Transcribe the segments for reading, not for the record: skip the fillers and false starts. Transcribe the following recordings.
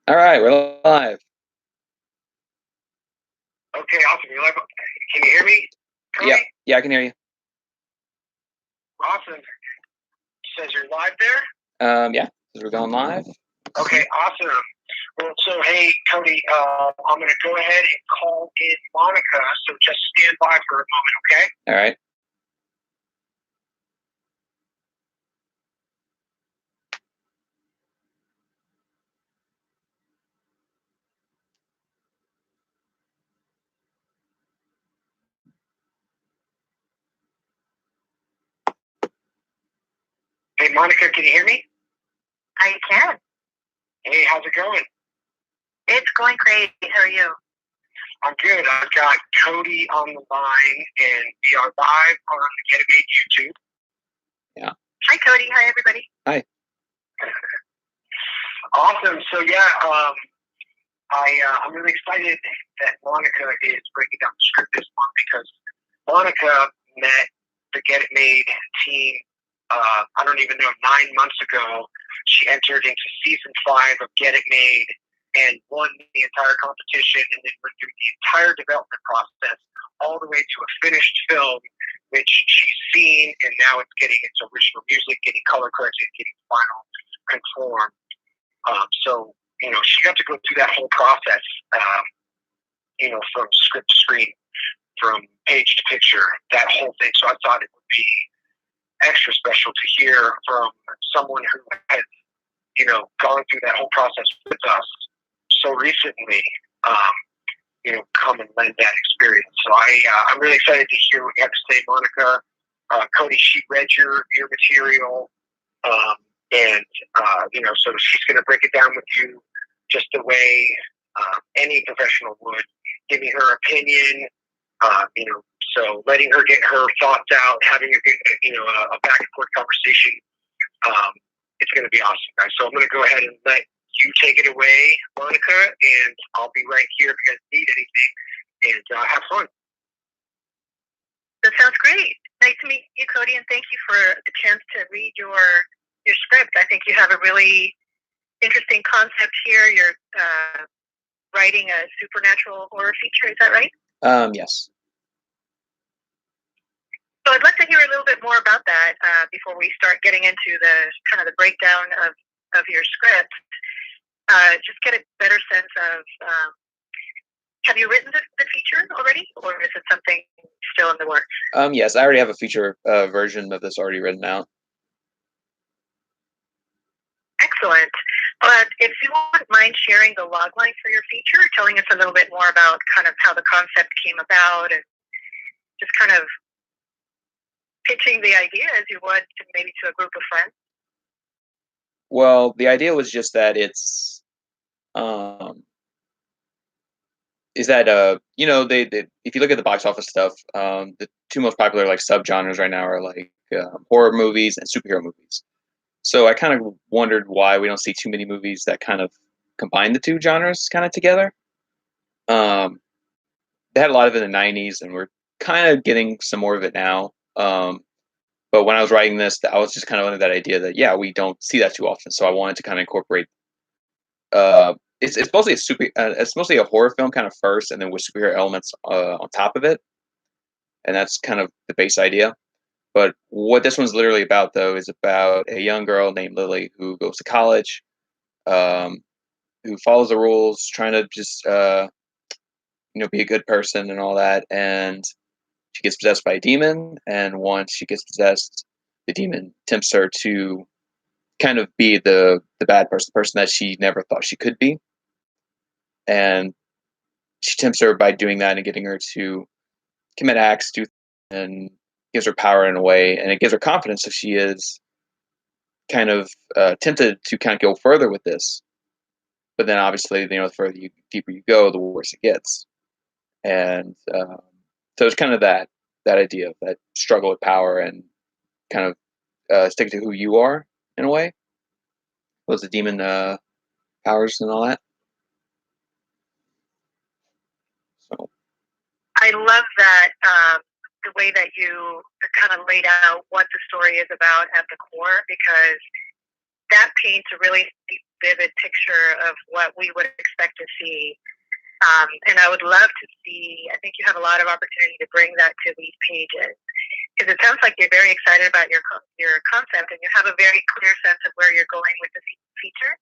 All right, we're live. Okay, awesome. You're live. Can you hear me, Cody? Yeah, I can hear you. Awesome. Says you're live there? Yeah, we're going live. Okay, awesome. Well, so hey, Cody, I'm going to go ahead and call in Monica, so just stand by for a moment, okay? All right. Hey, Monica, can you hear me? I can. Hey, how's it going? It's going great. How are you? I'm good. I've got Cody on the line, and we are live on the Get It Made YouTube. Yeah. Hi, Cody. Hi, everybody. Hi. Awesome. So yeah, I'm really excited that Monica is breaking down the script this month because Monica met the Get It Made team. I don't even know, 9 months ago. She entered into season 5 of Get It Made and won the entire competition, and then went through the entire development process all the way to a finished film, which she's seen, and now it's getting its original music, getting color corrected, getting final conform. So she got to go through that whole process, from script to screen, from page to picture, that whole thing. So I thought it would be extra special to hear from someone who has, gone through that whole process with us so recently, come and lend that experience. So I'm really excited to hear what you have to say, Monica. Cody, she read your material, so she's going to break it down with you just the way any professional would, giving her opinion, so letting her get her thoughts out, having a back and forth conversation. It's going to be awesome, guys. So I'm going to go ahead and let you take it away, Monica, and I'll be right here if you guys need anything, and have fun. That sounds great. Nice to meet you, Cody, and thank you for the chance to read your script. I think you have a really interesting concept here. You're writing a supernatural horror feature. Is that right? Yes. So I'd like to hear a little bit more about that before we start getting into the kind of the breakdown of your script. Just get a better sense of, have you written the feature already, or is it something still in the works? Yes, I already have a feature version of this already written out. Excellent. But if you wouldn't mind sharing the logline for your feature, telling us a little bit more about kind of how the concept came about, and just kind of pitching the idea as you would maybe to a group of friends. Well, the idea was just that it's they if you look at the box office stuff, the two most popular like subgenres right now are like horror movies and superhero movies. So I kind of wondered why we don't see too many movies that kind of combine the two genres kind of together. They had a lot of it in the '90s, and we're kind of getting some more of it now. But when I was writing this, I was just kind of under that idea that we don't see that too often. So I wanted to kind of incorporate. It's mostly it's mostly a horror film kind of first, and then with superhero elements on top of it, and that's kind of the base idea. But what this one's literally about, though, is about a young girl named Lily who goes to college, um, who follows the rules, trying to just be a good person and all that, and she gets possessed by a demon. And once she gets possessed, the demon tempts her to kind of be the bad person, the person that she never thought she could be, and she tempts her by doing that and getting her to commit acts, and gives her power in a way, and it gives her confidence if she is kind of tempted to kind of go further with this. But then obviously, the deeper you go, the worse it gets. And so it's kind of that idea of that struggle with power and kind of stick to who you are in a way. Was the demon powers and all that. So I love that the way that you kind of laid out what the story is about at the core, because that paints a really vivid picture of what we would expect to see. And I would love to see, I think you have a lot of opportunity to bring that to these pages. Because it sounds like you're very excited about your concept, and you have a very clear sense of where you're going with the feature.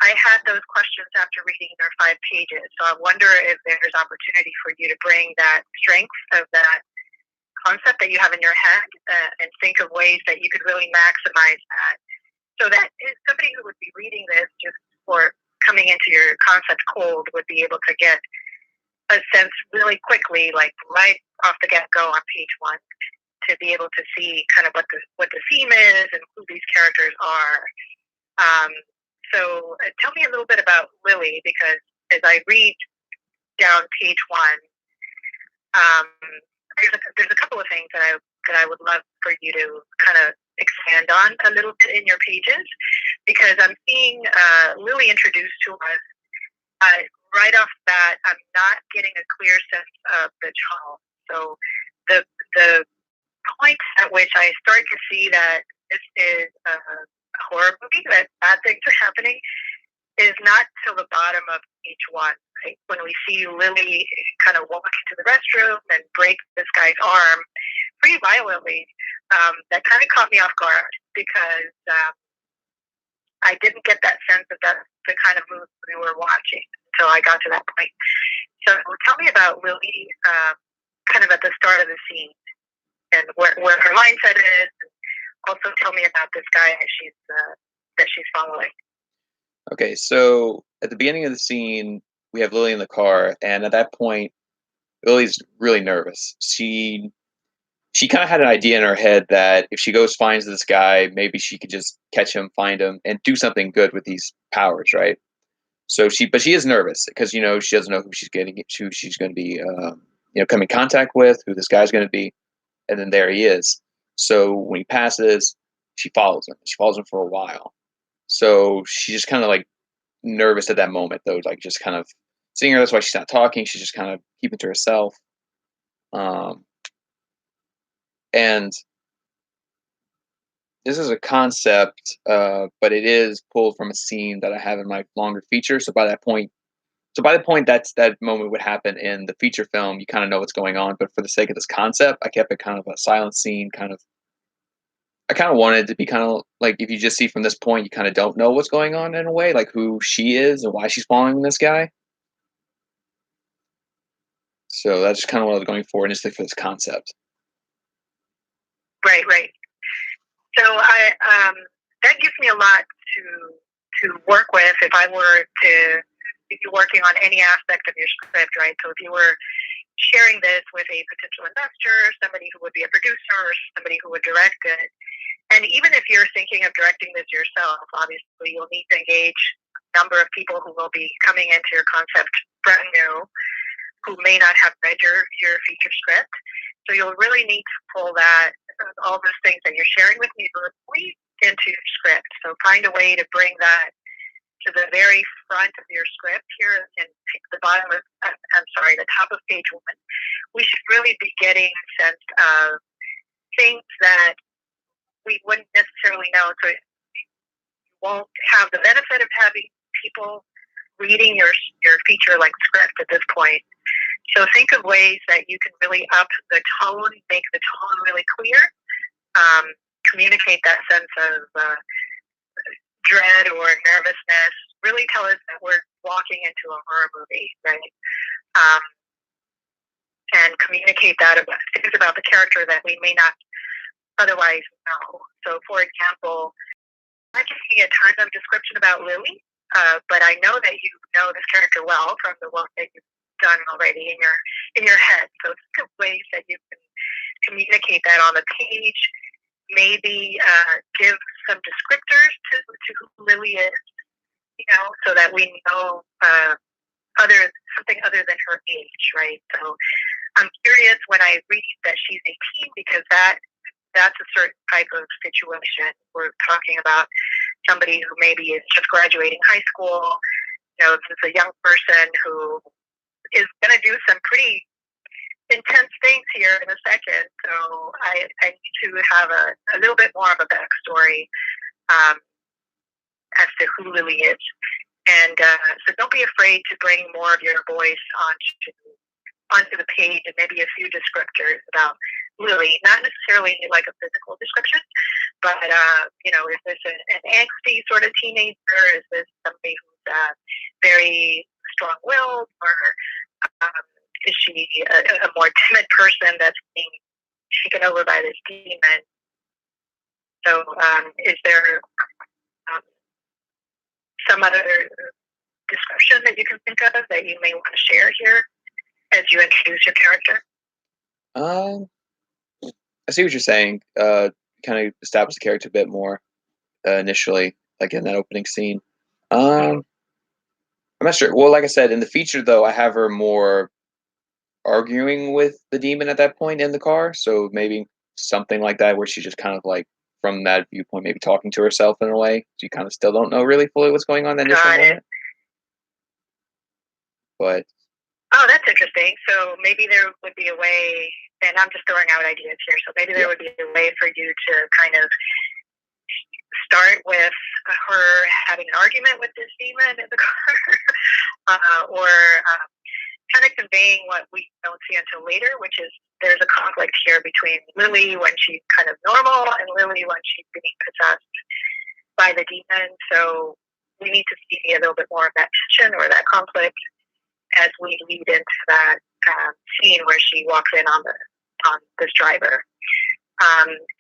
I had those questions after reading their 5 pages, so I wonder if there's opportunity for you to bring that strength of that concept that you have in your head and think of ways that you could really maximize that. So that somebody who would be reading this just for coming into your concept cold would be able to get a sense really quickly, like right off the get-go on page 1, to be able to see kind of what the theme is and who these characters are. So tell me a little bit about Lily, because as I read down page 1, there's a couple of things that I would love for you to kind of expand on a little bit in your pages, because I'm seeing Lily introduced to us right off the bat. I'm not getting a clear sense of the tone. So the point at which I start to see that this is a horror movie, that bad things are happening, is not till the bottom of page 1. Right? When we see Lily kind of walk into the restroom and break this guy's arm pretty violently, that kind of caught me off guard, because I didn't get that sense that that's the kind of movie we were watching until I got to that point. So tell me about Lily kind of at the start of the scene and where her mindset is. Also tell me about this guy that she's following. Okay, so at the beginning of the scene, we have Lily in the car, and at that point, Lily's really nervous. She kind of had an idea in her head that if she goes finds this guy, maybe she could just catch him, find him, and do something good with these powers, right? So but she is nervous because she doesn't know who she's going to be, come in contact with, who this guy's going to be, and then there he is. So when he passes, she follows him. She follows him for a while. So she's just kind of like nervous at that moment, though, like just kind of seeing her. That's why she's not talking. She's just kind of keeping to herself. And this is a concept, but it is pulled from a scene that I have in my longer feature. So by the point that moment would happen in the feature film, you kind of know what's going on. But for the sake of this concept, I kept it kind of a silent scene. I kind of wanted it to be kind of like, if you just see from this point, you kind of don't know what's going on in a way, like who she is and why she's following this guy. So that's just kind of what I was going for initially for this concept. Right. So that gives me a lot to work with if I were to be working on any aspect of your script, right? So if you were sharing this with a potential investor, somebody who would be a producer, or somebody who would direct it, and even if you're thinking of directing this yourself, obviously you'll need to engage a number of people who will be coming into your concept brand new, who may not have read your feature script. So you'll really need to pull all those things that you're sharing with me verbally into your script. So find a way to bring that to the very front of your script here and the top of page 1. We should really be getting a sense of things that we wouldn't necessarily know. So you won't have the benefit of having people reading your feature like script at this point. So think of ways that you can really up the tone, make the tone really clear, communicate that sense of dread or nervousness. Really tell us that we're walking into a horror movie, right? And communicate things about the character that we may not otherwise know. So, for example, I can see a ton of description about Lily, but I know that you know this character well from the work that you've done already in your head. So think of ways that you can communicate that on the page. Maybe give some descriptors to who Lily is, so that we know something other than her age, right? So I'm curious when I read that she's 18, because that's a certain type of situation. We're talking about somebody who maybe is just graduating high school. This is a young person who is going to do some pretty intense things here in a second. So I need to have a little bit more of a backstory. as to who Lily is. And so don't be afraid to bring more of your voice onto the page, and maybe a few descriptors about Lily, not necessarily like a physical description, but is this an angsty sort of teenager? Is this somebody who's very strong-willed, or is she a more timid person that's being taken over by this demon? So, is there some other description that you can think of that you may want to share here as you introduce your character? I see what you're saying. Kind of establish the character a bit more initially, like in that opening scene. I'm not sure. Well, like I said, in the feature though, I have her more arguing with the demon at that point in the car. So maybe something like that, where she's just kind of like from that viewpoint, maybe talking to herself in a way. So you kind of still don't know really fully what's going on in that initial moment. But that's interesting. So maybe there would be a way, and I'm just throwing out ideas here. So maybe there would be a way for you to kind of start with her having an argument with this demon in the car, or kind of conveying what we don't see until later, which is there's a conflict here between Lily when she's kind of normal and Lily when she's being possessed by the demon. So we need to see a little bit more of that tension or that conflict as we lead into that scene where she walks in on this driver.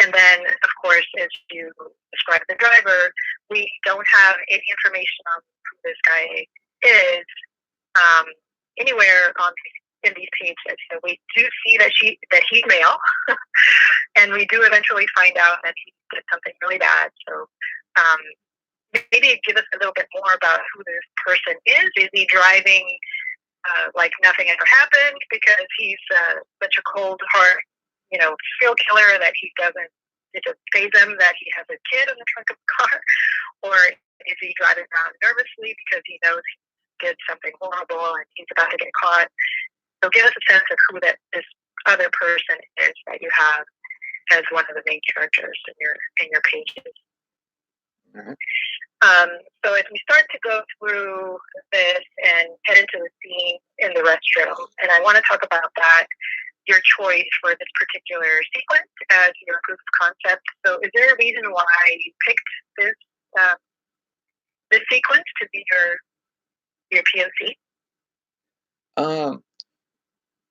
And then, of course, as you describe the driver, we don't have any information on who this guy is anywhere in these pages. So we do see that he's male, and we do eventually find out that he did something really bad. So maybe give us a little bit more about who this person is. Is he driving like nothing ever happened because he's such a cold heart, serial killer that it just faze him that he has a kid in the trunk of the car? Or is he driving around nervously because he knows he did something horrible and he's about to get caught? So give us a sense of who this other person is that you have as one of the main characters in your pages. Mm-hmm. So as we start to go through this and head into the scene in the restroom, and I want to talk about that, your choice for this particular sequence as your proof of concept. So is there a reason why you picked this sequence to be your POC?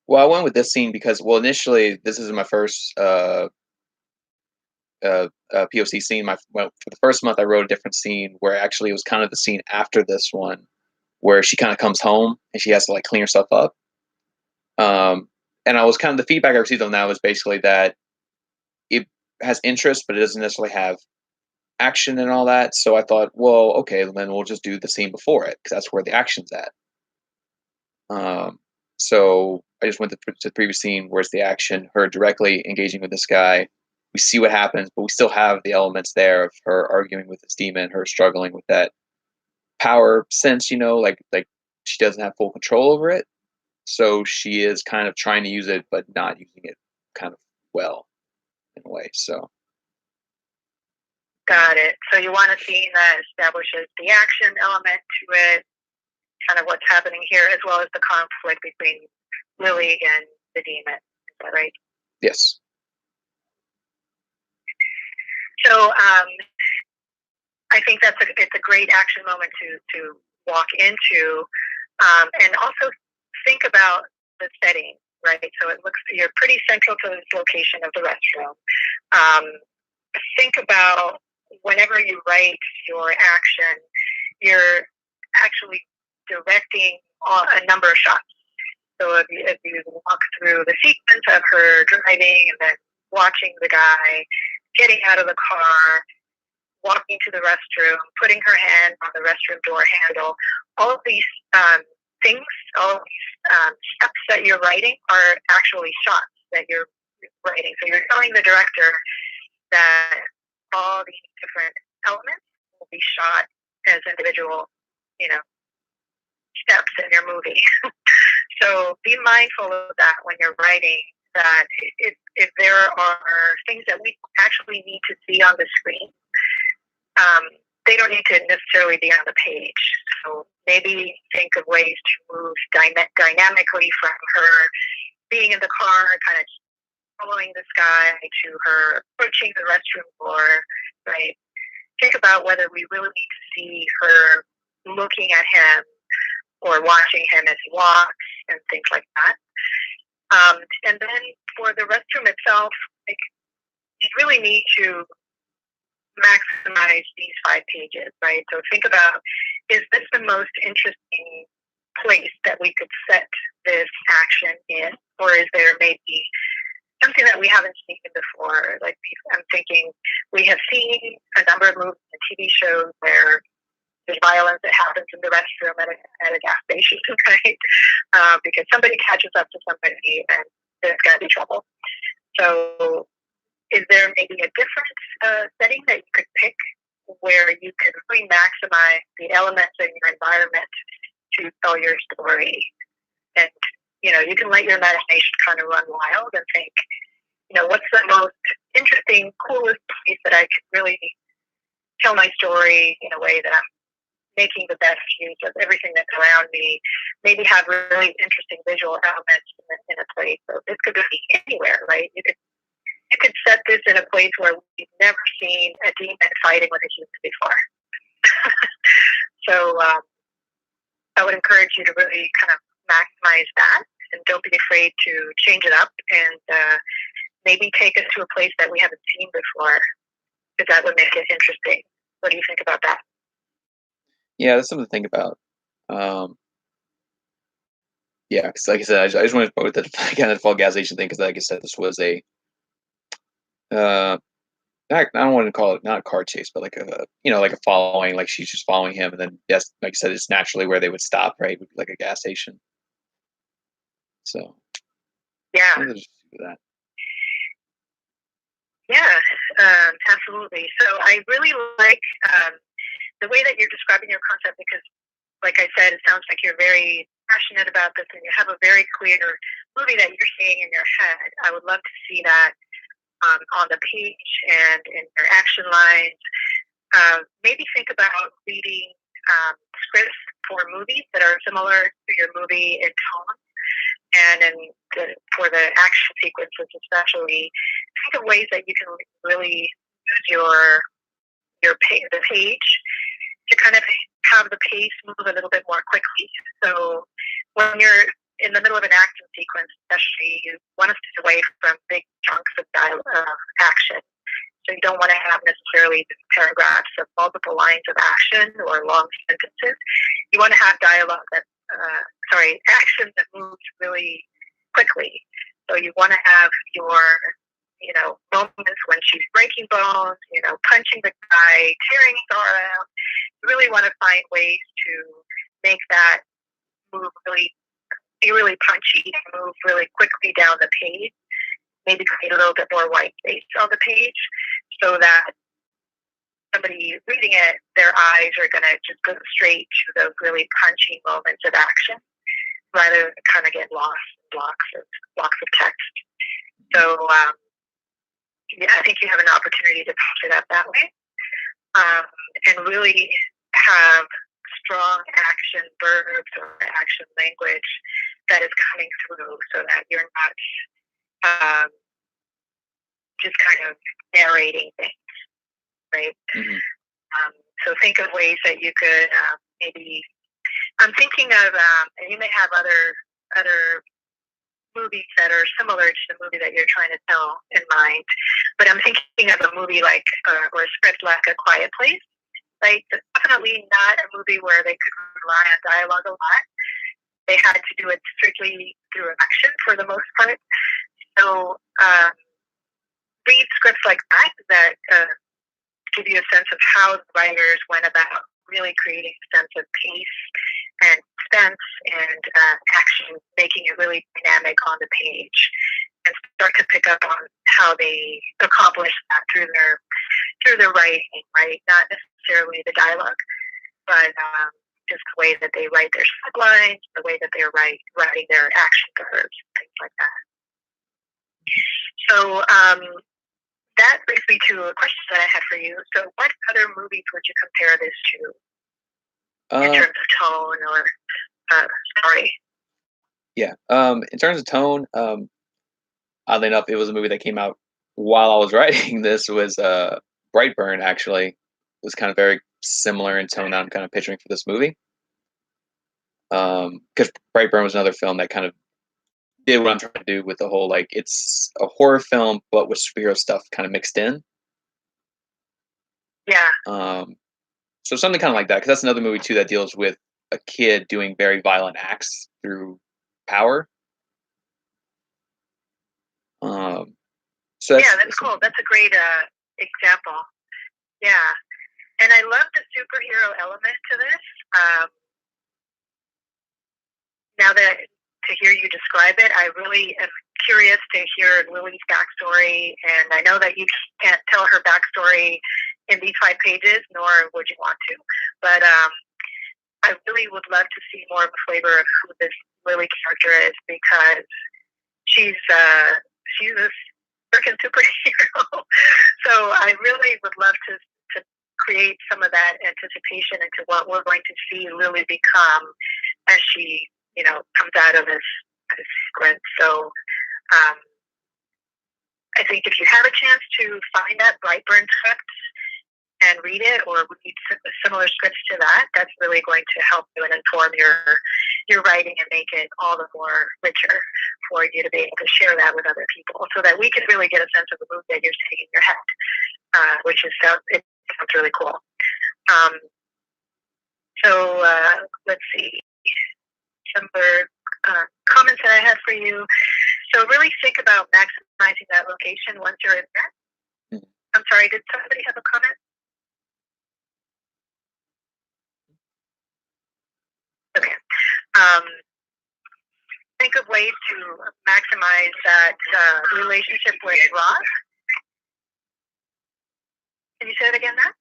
Well, I went with this scene because, initially, this is my first POC scene. For the first month, I wrote a different scene where actually it was kind of the scene after this one, where she kind of comes home and she has to like clean herself up. And I was kind of, the feedback I received on that was basically that it has interest, but it doesn't necessarily have action and all that. So I thought, well, okay, then we'll just do the scene before it because that's where the action's at. So I just went to the previous scene, where's the action, her directly engaging with this guy. We see what happens, but we still have the elements there of her arguing with this demon, her struggling with that power sense, like she doesn't have full control over it. So she is kind of trying to use it, but not using it kind of well in a way. So. Got it. So you want a scene that establishes the action element to it, kind of what's happening here, as well as the conflict between Lily and the demon. Is that right? Yes. So I think it's a great action moment to walk into, and also think about the setting, right? So you're pretty central to this location of the restroom. Think about whenever you write your action, you're actually directing a number of shots. So if you walk through the sequence of her driving and then watching the guy getting out of the car, walking to the restroom, putting her hand on the restroom door handle, all of these things, all of these steps that you're writing are actually shots that you're writing. So you're telling the director that all these different elements will be shot as individual, steps in your movie. So be mindful of that when you're writing, that if there are things that we actually need to see on the screen, they don't need to necessarily be on the page. So maybe think of ways to move dynamically from her being in the car, kind of following this guy, to her approaching the restroom door, right? Think about whether we really need to see her looking at him or watching him as he walks and things like that. And then for the restroom itself, like, you really need to maximize these 5 pages, right? So think about, is this the most interesting place that we could set this action in? Or is there maybe something that we haven't seen before? Like, I'm thinking we have seen a number of movies and TV shows where there's violence that happens in the restroom at a gas station, right? Because somebody catches up to somebody and there's going to be trouble. So is there maybe a different setting that you could pick where you can really maximize the elements in your environment to tell your story? And, you can let your imagination kind of run wild and think, what's the most interesting, coolest place that I could really tell my story in a way that I'm making the best use of everything that's around me, maybe have really interesting visual elements in a place. So this could be anywhere, right? You could set this in a place where we've never seen a demon fighting with a human before. So I would encourage you to really kind of maximize that, and don't be afraid to change it up and maybe take us to a place that we haven't seen before, because that would make it interesting. What do you think about that? Yeah, that's something to think about. Yeah, because like I said, I just wanted to put the kind of fall gas station thing, because like I said, this was a uh, I don't want to call it not a car chase, but like like a following, like she's just following him, and then yes, like I said, it's naturally where they would stop, right? Would be like a gas station. So Yeah, I wanted to just do that. yeah, absolutely. So I really like the way that you're describing your concept, because, like I said, it sounds like you're very passionate about this and you have a very clear movie that you're seeing in your head. I would love to see that on the page and in your action lines. Maybe think about reading scripts for movies that are similar to your movie in tone, and for the action sequences especially, think of ways that you can really use the page to kind of have the pace move a little bit more quickly. So when you're in the middle of an action sequence, especially, you want to stay away from big chunks of action. So you don't want to have necessarily paragraphs of multiple lines of action or long sentences. You want to have action that moves really quickly. So you want to have your, moments when she's breaking bones, punching the guy, tearing his arm out. You really want to find ways to make that move be really punchy and move really quickly down the page. Maybe create a little bit more white space on the page, so that somebody reading it, their eyes are going to just go straight to those really punchy moments of action, rather than kind of get lost in blocks of text. So I think you have an opportunity to push it up that way, and really have strong action verbs or action language that is coming through, so that you're not just kind of narrating things, right? Mm-hmm. So think of ways that you could maybe. I'm thinking of, and you may have other movies that are similar to the movie that you're trying to tell in mind, but I'm thinking of a movie like, or a script like A Quiet Place. Like, it's definitely not a movie where they could rely on dialogue a lot. They had to do it strictly through action for the most part. So read scripts like that give you a sense of how the writers went about really creating a sense of pace and suspense and action, making it really dynamic on the page, and start to pick up on how they accomplish that through their writing, right? Not necessarily the dialogue, but just the way that they write their sublines, the way that they're writing their action verbs, things like that. So that brings me to a question that I had for you. So, what other movies would you compare this to in terms of tone or story? Yeah. In terms of tone, oddly enough, it was a movie that came out while I was writing this. Was Brightburn. Actually, it was kind of very similar in tone that I'm kind of picturing for this movie. Because Brightburn was another film that kind of did what I'm trying to do with the whole, like, it's a horror film but with superhero stuff kind of mixed in. Yeah. So something kind of like that, because that's another movie too that deals with a kid doing very violent acts through power. So that's cool. That's a great example. Yeah, and I love the superhero element to this. Now that to hear you describe it, I really am curious to hear Lily's backstory, and I know that you can't tell her backstory in these 5 pages, nor would you want to, but I really would love to see more of a flavor of who this Lily character is, because she's a freaking superhero. So I really would love to create some of that anticipation into what we're going to see Lily become as she, comes out of this sprint. So I think if you have a chance to find that Brightburn script and read it, or read similar scripts to that, that's really going to help you and inform your writing and make it all the more richer for you to be able to share that with other people, so that we can really get a sense of the mood that you're seeing in your head, which sounds really cool. So let's see, some other comments that I had for you. So really think about maximizing that location once you're in there. I'm sorry, did somebody have a comment? Okay. Think of ways to maximize that relationship with Ross. Can you say it again, Matt?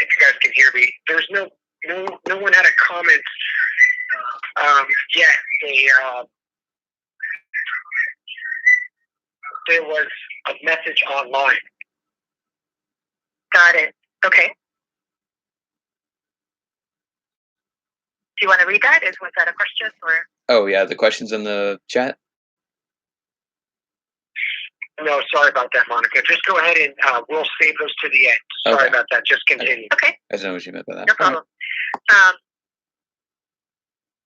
If you guys can hear me, there's no one had a comment yet. There was a message online. Got it. Okay. Do you want to read that? Was that a question or? Oh yeah, the questions in the chat. No, sorry about that, Monica. Just go ahead and we'll save those to the end. Sorry about that. Just continue. Okay. I don't know what you meant by that. No problem.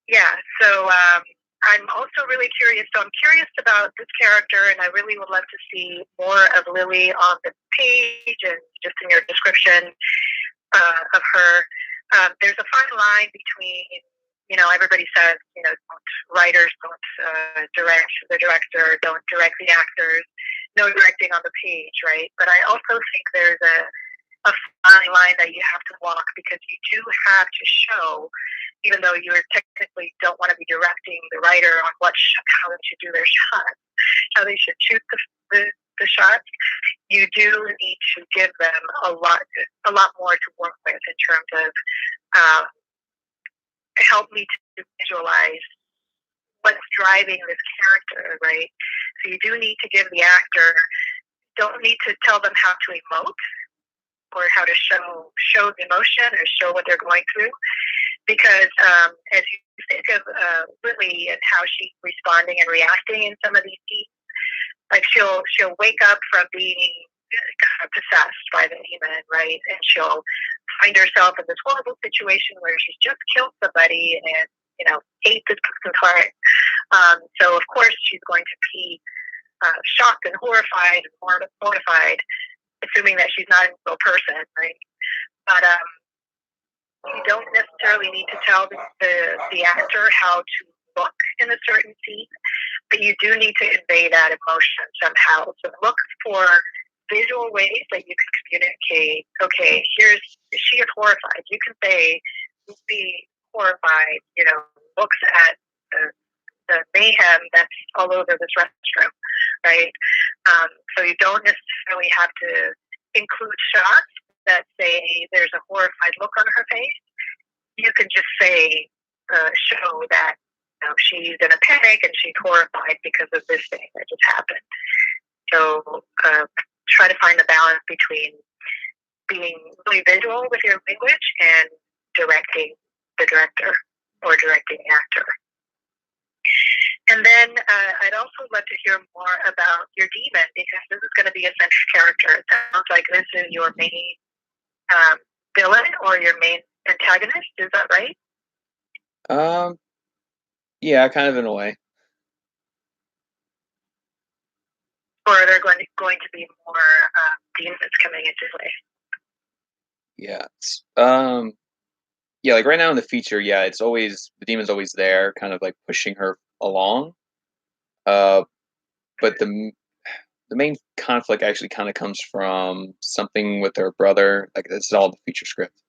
Yeah, so I'm also really curious. So I'm curious about this character, and I really would love to see more of Lily on the page and just in your description of her. There's a fine line between, everybody says, writers don't direct the director, don't direct the actors, no directing on the page, right? But I also think there's a fine line that you have to walk, because you do have to show, even though you technically don't want to be directing the writer on how they should do their shots, how they should shoot the shots, you do need to give them a lot more to work with in terms of help me to visualize what's driving this character, right? So you do need to give the actor, don't need to tell them how to emote or how to show the emotion or show what they're going through, because as you think of Lily and how she's responding and reacting in some of these scenes, like she'll wake up from being kind of possessed by the demon, right? And she'll find herself in this horrible situation where she's just killed somebody and hates this person's heart. So of course she's going to be shocked and horrified and mortified, assuming that she's not a real person, right? But you don't necessarily need to tell the actor how to look in a certain scene, but you do need to convey that emotion somehow. So look for visual ways that you can communicate. Okay, she is horrified. You can say, be horrified, looks at the mayhem that's all over this restroom, right? So you don't necessarily have to include shots that say there's a horrified look on her face. You can just say show that she's in a panic and she's horrified because of this thing that just happened. So try to find the balance between being really visual with your language and directing the director or directing the actor. And then I'd also love to hear more about your demon, because this is going to be a central character. It sounds like this is your main villain or your main antagonist. Is that right? Yeah, kind of in a way. Or are there going to be more demons coming into play? Yeah. Yeah, like right now in the feature, yeah, it's always the demon's always there, kind of like pushing her along. But the main conflict actually kind of comes from something with her brother. Like this is all the feature script,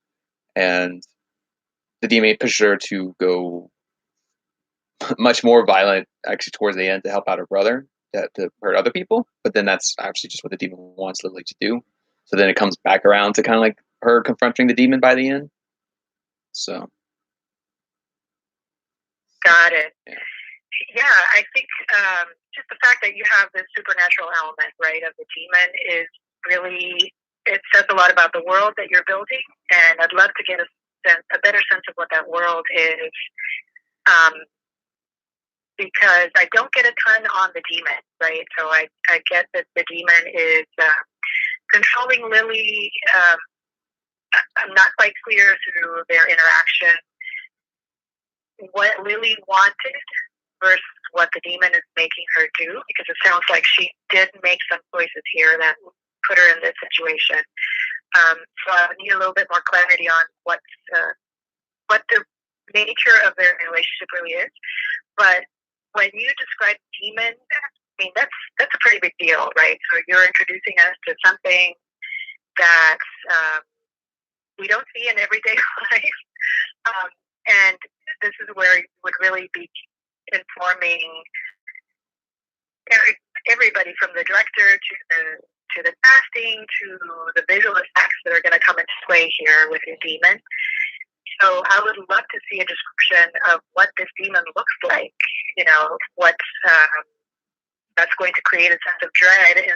and the demon pushes her to go much more violent actually towards the end to help out her brother, to hurt other people. But then that's actually just what the demon wants Lily to do. So then it comes back around to kind of like her confronting the demon by the end. So. Got it. Yeah, I think just the fact that you have this supernatural element, right, of the demon is really, it says a lot about the world that you're building, and I'd love to get a better sense of what that world is, because I don't get a ton on the demon, right? So I get that the demon is controlling Lily. I'm not quite clear through their interaction what Lily wanted versus what the demon is making her do, because it sounds like she did make some choices here that put her in this situation. So I would need a little bit more clarity on what the nature of their relationship really is. But when you describe demon, I mean that's a pretty big deal, right? So you're introducing us to something that we don't see in everyday life, and this is where you would really be informing everybody from the director to the casting to the visual effects that are going to come into play here with your demon. So I would love to see a description of what this demon looks like. What that's going to create a sense of dread in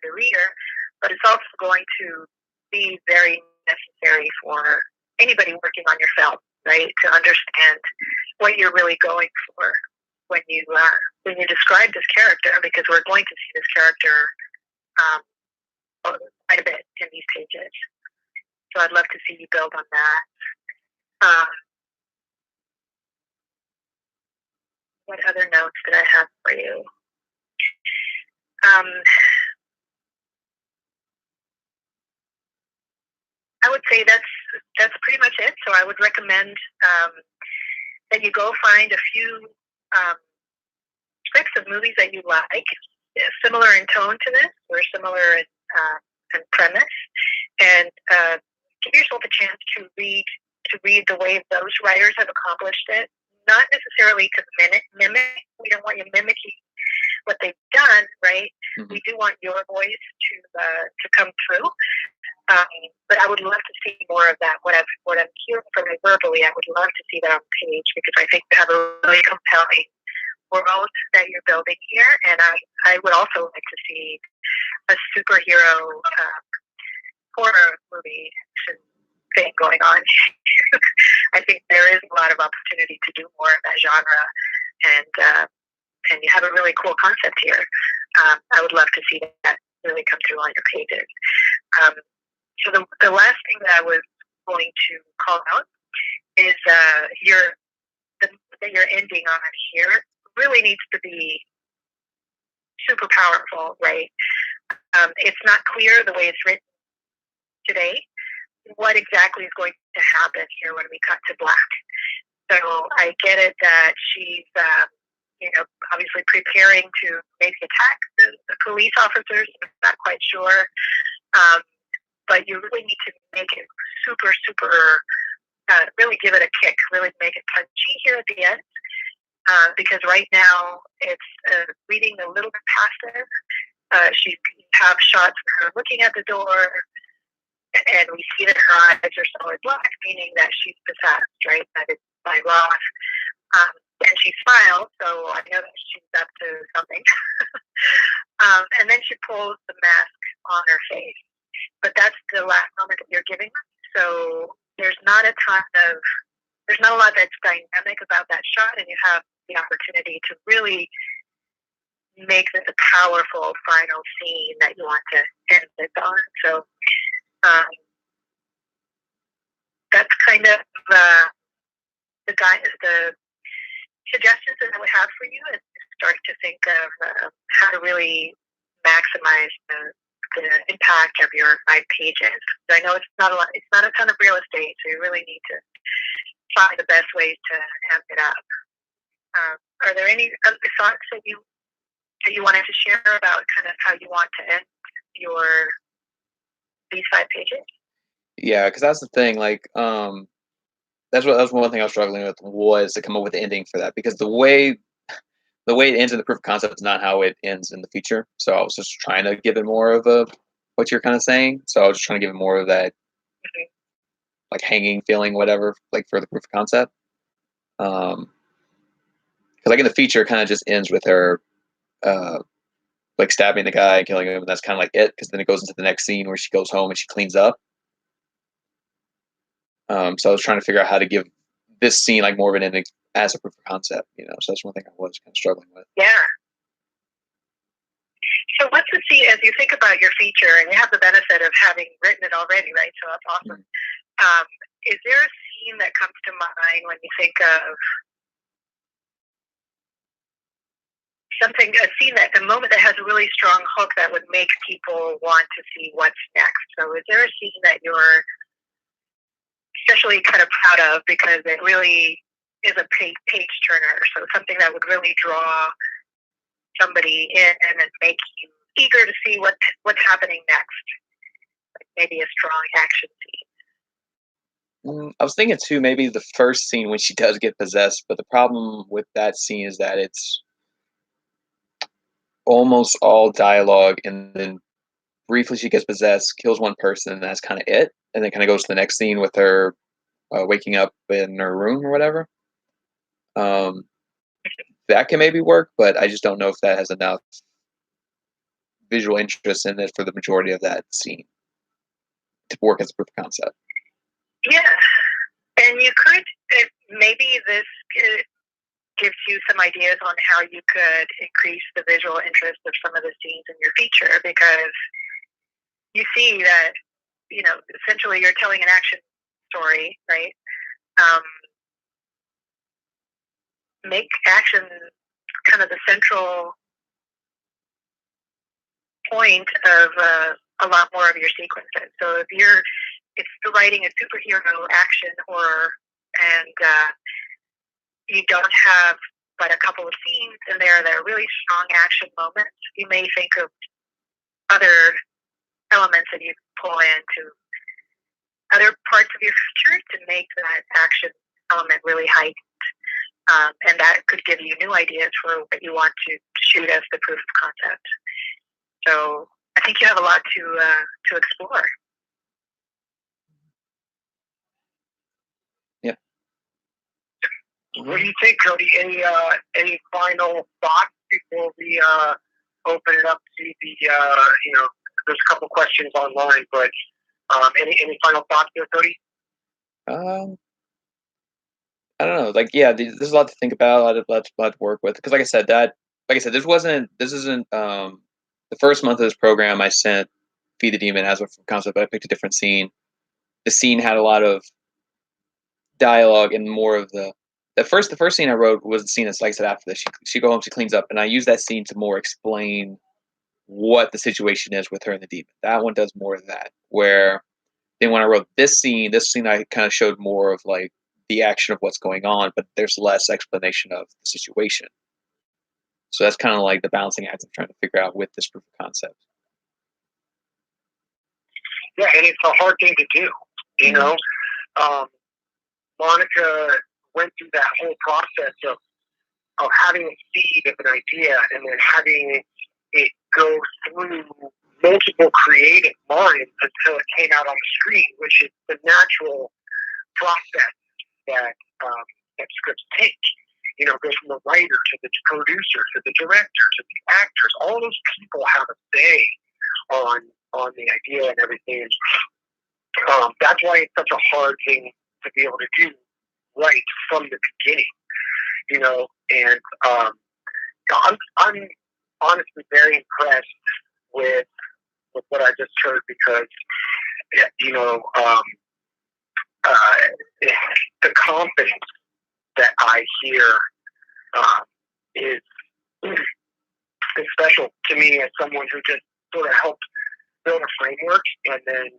the reader, but it's also going to be very necessary for anybody working on your film, right, to understand what you're really going for when you describe this character, because we're going to see this character quite a bit in these pages. So I'd love to see you build on that. What other notes did I have for you? I would say that's pretty much it. So I would recommend that you go find a few scripts of movies that you like, similar in tone to this, or similar in premise, and give yourself a chance to read the way those writers have accomplished it. Not necessarily to mimic. We don't want you mimicking what they've done, right? Mm-hmm. We do want your voice to come through. But I would love to see more of that. What I'm hearing from you verbally, I would love to see that on the page, because I think you have a really compelling world that you're building here, and I would also like to see a superhero horror movie thing going on. I think there is a lot of opportunity to do more in that genre, and you have a really cool concept here. I would love to see that really come through on your pages. So the last thing that I was going to call out is your ending on here really needs to be super powerful, right? It's not clear the way it's written today what exactly is going to happen here when we cut to black. So I get it that she's obviously preparing to maybe attack the police officers. I'm not quite sure. But you really need to make it super, super, really give it a kick, really make it punchy here at the end. Because right now it's reading a little bit passive. She have shots of her looking at the door, and we see that her eyes are solid black, meaning that she's possessed, right? That by Roth. And she smiles, so I know that she's up to something. And then she pulls the mask on her face. But that's the last moment that you're giving. So there's not a lot that's dynamic about that shot, and you have the opportunity to really make this a powerful final scene that you want to end it on. So that's kind of the suggestions that I would have for you, is start to think of how to really maximize the impact of your 5 pages. I know it's not a ton of real estate, so you really need to find the best ways to amp it up. Are there any other thoughts that you wanted to share about kind of how you want to end these 5 pages? Yeah, because that's the thing. Like, that was one thing I was struggling with, was to come up with the ending for that, because the way it ends in the proof of concept is not how it ends in the feature. So I was just trying to give it more of what you're kind of saying. So I was just trying to give it more of that, like, hanging feeling, whatever, like, for the proof of concept. Because like in the feature, it kind of just ends with her, like, stabbing the guy and killing him, and that's kind of like it. Because then it goes into the next scene where she goes home and she cleans up. So I was trying to figure out how to give this scene like more of an ending as a proof of concept, So that's one thing I was kind of struggling with. Yeah. So what's the scene, as you think about your feature, and you have the benefit of having written it already, right? So that's awesome. Is there a scene that comes to mind when you think of a scene, that a moment that has a really strong hook that would make people want to see what's next? So is there a scene that you're especially kind of proud of because it really is a page turner? So something that would really draw somebody in and make you eager to see what's happening next. Like maybe a strong action scene. I was thinking too, maybe the first scene when she does get possessed, but the problem with that scene is that it's almost all dialogue, and then briefly she gets possessed, kills one person, and that's kind of it. And then kind of goes to the next scene with her waking up in her room or whatever. That can maybe work, but I just don't know if that has enough visual interest in it for the majority of that scene to work as a proof of concept. Yeah, and you could, maybe this gives you some ideas on how you could increase the visual interest of some of the scenes in your feature, because you see that, essentially you're telling an action story, right? Make action kind of the central point of a lot more of your sequences. So if you're writing a superhero action horror, and you don't have but a couple of scenes in there that are really strong action moments, you may think of other elements that you pull into other parts of your feature to make that action element really heightened. And that could give you new ideas for what you want to shoot as the proof of concept. So I think you have a lot to explore. Yeah. What do you think, Cody? Any final thoughts before we open it up to the there's a couple questions online, but any final thoughts there, Cody? I don't know. Like, yeah, there's a lot to think about, a lot to work with. Because, like I said, this isn't the first month of this program. I sent Feed the Demon as a concept, but I picked a different scene. The scene had a lot of dialogue and more of the first scene I wrote was the scene that's, like I said, after this. She go home, she cleans up, and I use that scene to more explain what the situation is with her and the demon. That one does more of that. Where then when I wrote this scene I kind of showed more of like the action of what's going on, but there's less explanation of the situation. So that's kind of like the balancing act I'm trying to figure out with this proof of concept. Yeah, and it's a hard thing to do, Monica went through that whole process of having a seed of an idea and then having it go through multiple creative minds until it came out on the screen, which is the natural process that that scripts take. You know, it goes from the writer to the producer to the director to the actors. All those people have a say on the idea and everything. That's why it's such a hard thing to be able to do right from the beginning. You know, and I'm honestly very impressed with what I just heard because, you know, the confidence that I hear is special to me as someone who just sort of helped build a framework. And then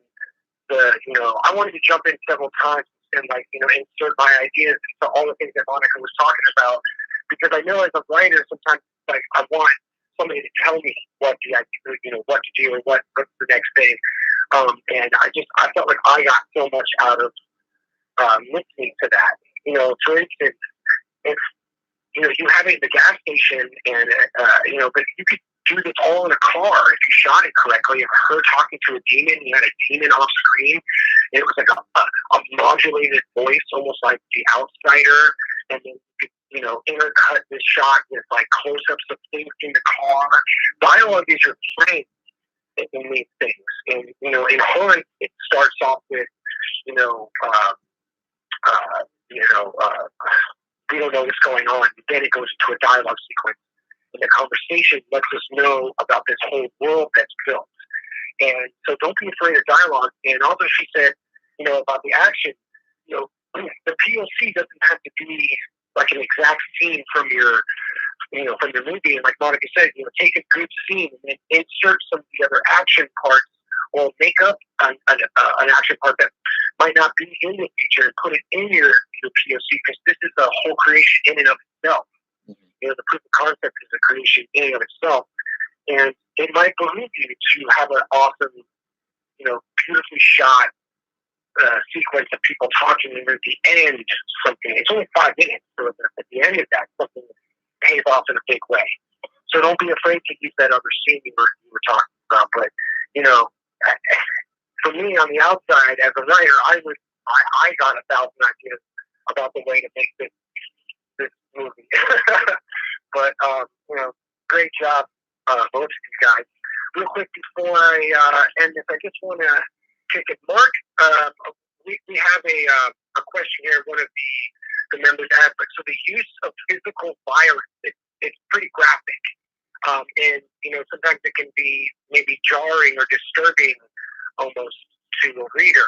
you know, I wanted to jump in several times and like, you know, insert my ideas into all the things that Monica was talking about, because I know as a writer, sometimes like I want somebody to tell me what the idea, you know, what to do or what's the next thing. And I felt like I got so much out of listening to that. You know, for instance, if you know you have it at the gas station, and you know, but you could do this all in a car if you shot it correctly. If her talking to a demon, you had a demon off screen, and it was like a modulated voice, almost like The Outsider, and then you could, you know, intercut this shot with like close-ups of things in the car. Dialogue is your friend in these things, and you know, in horror, it starts off with, you know, we don't know what's going on. Then it goes into a dialogue sequence. And the conversation lets us know about this whole world that's built. And so don't be afraid of dialogue. And also she said, you know, about the action, you know, the POC doesn't have to be like an exact scene from your, you know, from your movie. And like Monica said, you know, take a good scene and then insert some of the other action parts, or make up an action part that might not be in the feature and put it in your POC, because this is a whole creation in and of itself. Mm-hmm. You know, the proof of concept is a creation in and of itself. And it might behoove you to have an awesome, you know, beautifully shot sequence of people talking, and at the end, something. It's only 5 minutes, so at the end of that, something pays off in a big way. So don't be afraid to use that other scene you were talking about. But, you know, for me on the outside as a writer, I got 1,000 ideas about the way to make this movie. But you know, great job, both of you guys. Real quick before I end this, I just want to kick it. Mark, we have a question here. One of the members asked, so the use of physical violence, it's pretty graphic. And, you know, sometimes it can be maybe jarring or disturbing almost to a reader.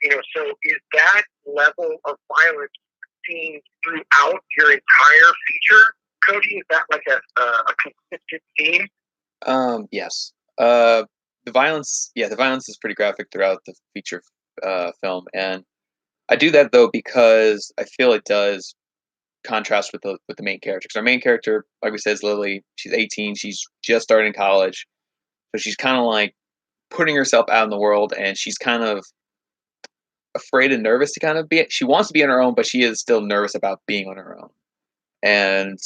You know, so is that level of violence seen throughout your entire feature, Cody? Is that like a consistent theme? Yes. The violence is pretty graphic throughout the feature film. And I do that, though, because I feel it does contrast with the main character. Because our main character, like we said, is Lily. She's 18. She's just starting college, so she's kind of like putting herself out in the world, and she's kind of afraid and nervous to kind of be. She wants to be on her own, but she is still nervous about being on her own. And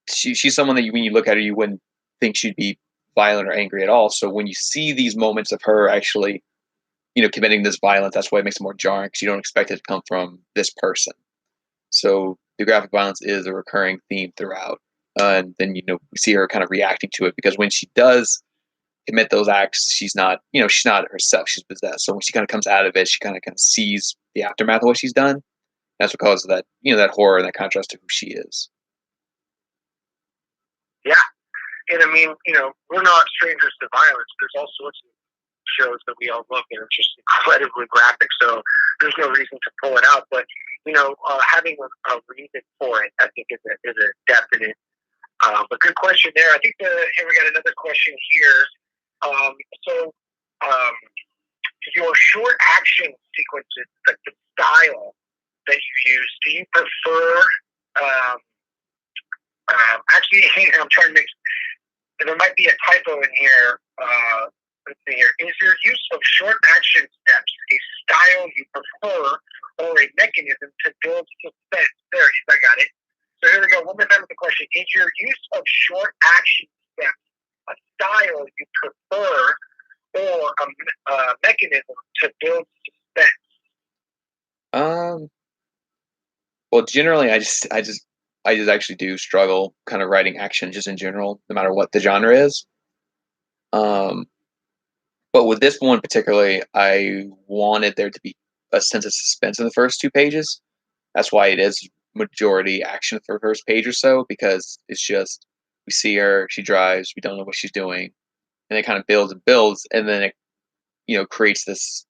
she's someone that when you look at her, you wouldn't think she'd be violent or angry at all. So when you see these moments of her actually, you know, committing this violence, that's why it makes it more jarring, because you don't expect it to come from this person. So the graphic violence is a recurring theme throughout. And then, you know, we see her kind of reacting to it, because when she does commit those acts, she's not herself, she's possessed. So when she kind of comes out of it, she kind of sees the aftermath of what she's done. That's what causes that, you know, that horror and that contrast to who she is. Yeah. And I mean, you know, we're not strangers to violence. There's all sorts of shows that we all look and are just incredibly graphic. So there's no reason to pull it out. But, you know, having a reason for it, I think, is a definite. But good question there. I think here we got another question here. Your short action sequences, like the style that you use, do you prefer? Actually, I'm trying to mix. There might be a typo in here. Let's see here. Is your use of short action steps a style you prefer, or a mechanism to build suspense? There it is. I got it. So here we go. One more time with the question. Is your use of short action steps a style you prefer, or a mechanism to build suspense? Well, generally, I just actually do struggle kind of writing action just in general, no matter what the genre is. Um, but with this one particularly, I wanted there to be a sense of suspense in the first two pages. That's why it is majority action for the first page or so, because it's just we see her, she drives, we don't know what she's doing, and it kind of builds and builds, and then it creates this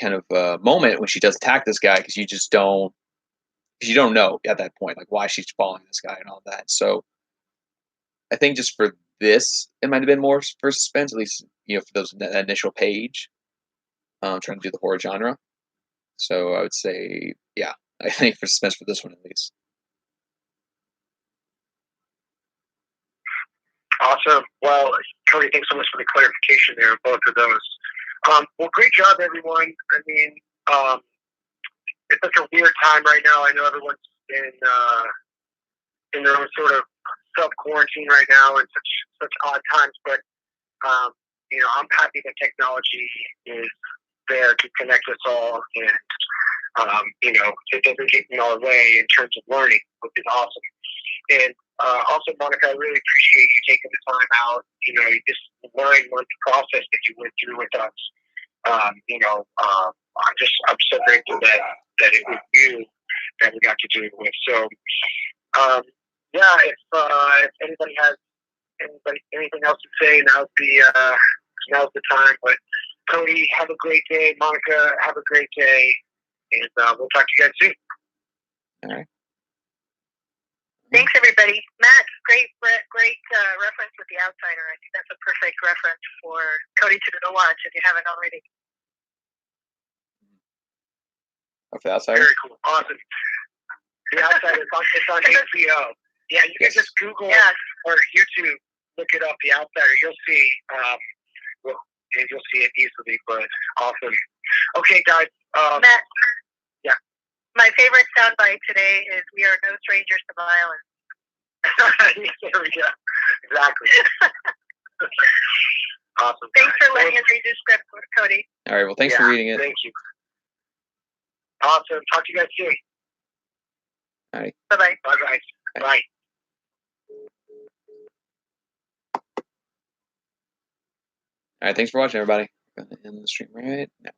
kind of moment when she does attack this guy because you don't know at that point like why she's following this guy and all that. So I think just for this, it might have been more for suspense, at least for that initial page. Trying to do the horror genre. So I would say, yeah, I think for suspense for this one at least. Awesome. Well, Cody, thanks so much for the clarification there on both of those. Well, great job, everyone. I mean, it's such a weird time right now. I know everyone's in their own sort of self quarantine right now, and such odd times. But I'm happy that technology is there to connect us all, and it doesn't get in our way in terms of learning, which is awesome. And also, Monica, I really appreciate you taking the time out. This 9-month process that you went through with us. I'm so grateful that it was you that we got to do it with. So, if anybody has anything else to say, now's the time. But Cody, have a great day. Monica, have a great day, and we'll talk to you guys soon. All right. Thanks, everybody. Matt, great reference with The Outsider. I think that's a perfect reference for Cody to go watch if you haven't already. Oh, for The Outsider? Very cool. Awesome. The Outsider, it's on HBO. Yeah, you can just Google or YouTube, look it up, The Outsider. You'll see, you'll see it easily, but awesome. Okay, guys. Matt. Yeah. My favorite soundbite today is "We are no strangers to violence." There we go. Exactly. Awesome. Thanks for letting us read your script, Cody. All right. Well, thanks for reading it. Thank you. Awesome. Talk to you guys soon. All right. Bye-bye. Bye, guys. Bye. All right. Thanks for watching, everybody. Going to end the stream right now.